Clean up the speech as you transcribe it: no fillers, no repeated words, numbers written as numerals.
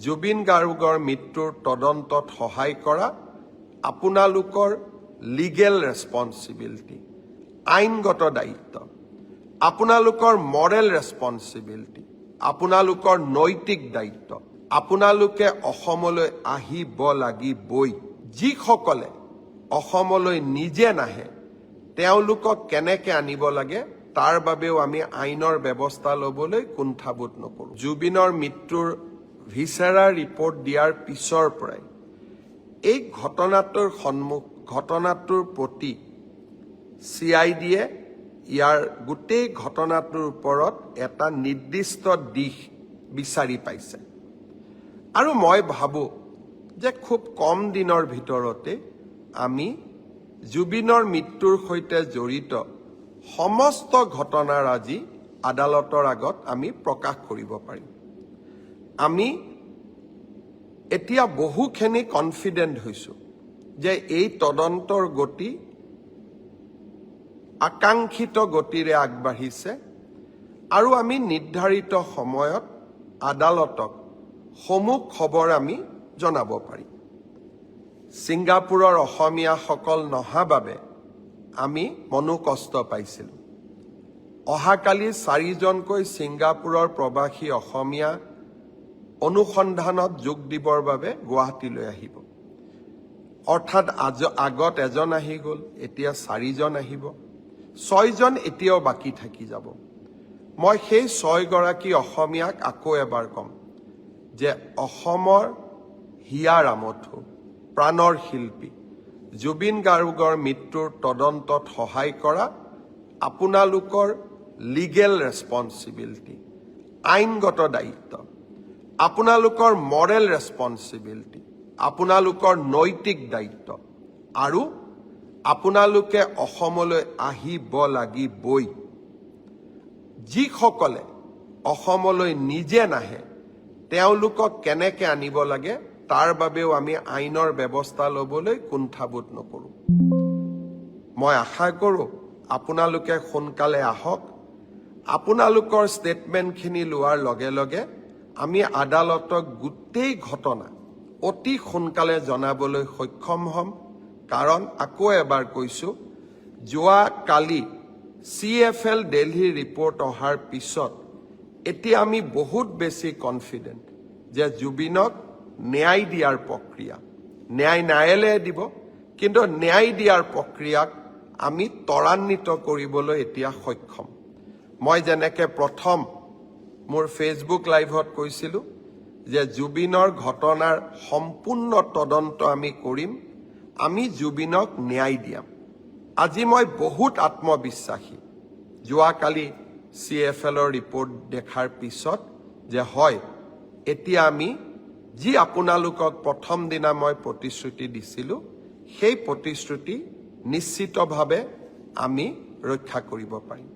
জুবিন গাৰ্গৰ মৃত্যুৰ তদন্তত সহায় কৰা আপোনালোকৰ লিগেল ৰেছপন্সিবিলিটি, আইনগত দায়িত্ব, আপোনালোকৰ মৰেল ৰেছপন্সিবিলিটি, আপোনালোকৰ নৈতিক দায়িত্ব। আপোনালোকে অসমলৈ আহিব লাগিবই। যিসকলে অসমলৈ নিজে নাহে তেওঁলোকক কেনেকৈ আনিব লাগে তাৰ বাবেও আমি আইনৰ ব্যৱস্থা ল'বলৈ কুণ্ঠাবোধ নকৰোঁ। জুবিনৰ মৃত্যুৰ ভিছেৰা ৰিপৰ্ট দিয়াৰ পিছৰ পৰাই এই ঘটনাটোৰ প্ৰতি CIDয়ে ইয়াৰ গোটেই ঘটনাটোৰ ওপৰত এটা নিৰ্দিষ্ট দিশ বিচাৰি পাইছে আৰু মই ভাবোঁ যে খুব কম দিনৰ ভিতৰতে আমি জুবিনৰ মৃত্যুৰ সৈতে জড়িত সমস্ত ঘটনাৰাজি আদালতৰ আগত আমি প্ৰকাশ কৰিব পাৰিম। আমি এতিয়া বহুখিনি কনফিডেণ্ট হৈছোঁ যে এই তদন্তৰ গতি আকাংক্ষিত গতিৰে আগবাঢ়িছে আৰু আমি নিৰ্ধাৰিত সময়ত আদালতক সমূহ খবৰ আমি জনাব পাৰিম। ছিংগাপুৰৰ অসমীয়াসকল নহা বাবে আমি মনোকষ্ট পাইছিলোঁ। অহাকালি 4জনকৈ ছিংগাপুৰৰ প্ৰৱাসী অসমীয়া অনুসন্ধানত যোগ দিবৰ বাবে গুৱাহাটীলৈ আহিব। অৰ্থাৎ আগত এজন আহি গ'ল, এতিয়া 4জন আহিব, 6জন এতিয়াও বাকী থাকি যাব। মই সেই 6গৰাকী অসমীয়াক আকৌ এবাৰ ক'ম যে অসমৰ হিয়া আমঠু, প্ৰাণৰ শিল্পী জুবিন গাৰ্গৰ মৃত্যুৰ তদন্তত সহায় কৰা আপোনালোকৰ লিগেল ৰেছপন্সিবিলিটি, আইনগত দায়িত্ব, আপোনালোকৰ মৰেল ৰেছপন্সিবিলিটি, আপোনালোকৰ নৈতিক দায়িত্ব আৰু আপোনালোকে অসমলৈ আহিব লাগিবই। যিসকলে অসমলৈ নিজে নাহে তেওঁলোকক কেনেকৈ আনিব লাগে তাৰ বাবেও আমি আইনৰ ব্যৱস্থা ল'বলৈ কুণ্ঠাবোধ নকৰোঁ। মই আশা কৰোঁ আপোনালোকে সোনকালে আহক। আপোনালোকৰ ষ্টেটমেণ্টখিনি লোৱাৰ লগে লগে আমি আদালতক গোটেই ঘটনা অতি সোনকালে জনাবলৈ সক্ষম হ'ম। কাৰণ আকৌ এবাৰ কৈছোঁ, যোৱাকালি CFL দিল্লীৰ ৰিপৰ্ট অহাৰ পিছত এতিয়া আমি বহুত বেছি কনফিডেণ্ট যে জুবিনক ন্যায় দিয়াৰ প্ৰক্ৰিয়া, ন্যায় ন্যায়ালয়ে দিব, কিন্তু ন্যায় দিয়াৰ প্ৰক্ৰিয়াক আমি ত্বৰান্বিত কৰিবলৈ এতিয়া সক্ষম। মই যেনেকৈ প্ৰথম মোৰ ফেচবুক লাইভত কৈছিলোঁ যে জুবিনৰ ঘটনাৰ সম্পূৰ্ণ তদন্ত আমি কৰিম, আমি জুবিনক ন্যায় দিয়াম। আজি মই বহুত আত্মবিশ্বাসী যোৱাকালি CFLৰ ৰিপৰ্ট দেখাৰ পিছত যে হয়, এতিয়া আমি যি আপোনালোকক প্ৰথম দিনা মই প্ৰতিশ্ৰুতি দিছিলোঁ সেই প্ৰতিশ্ৰুতি নিশ্চিতভাৱে আমি ৰক্ষা কৰিব পাৰিম।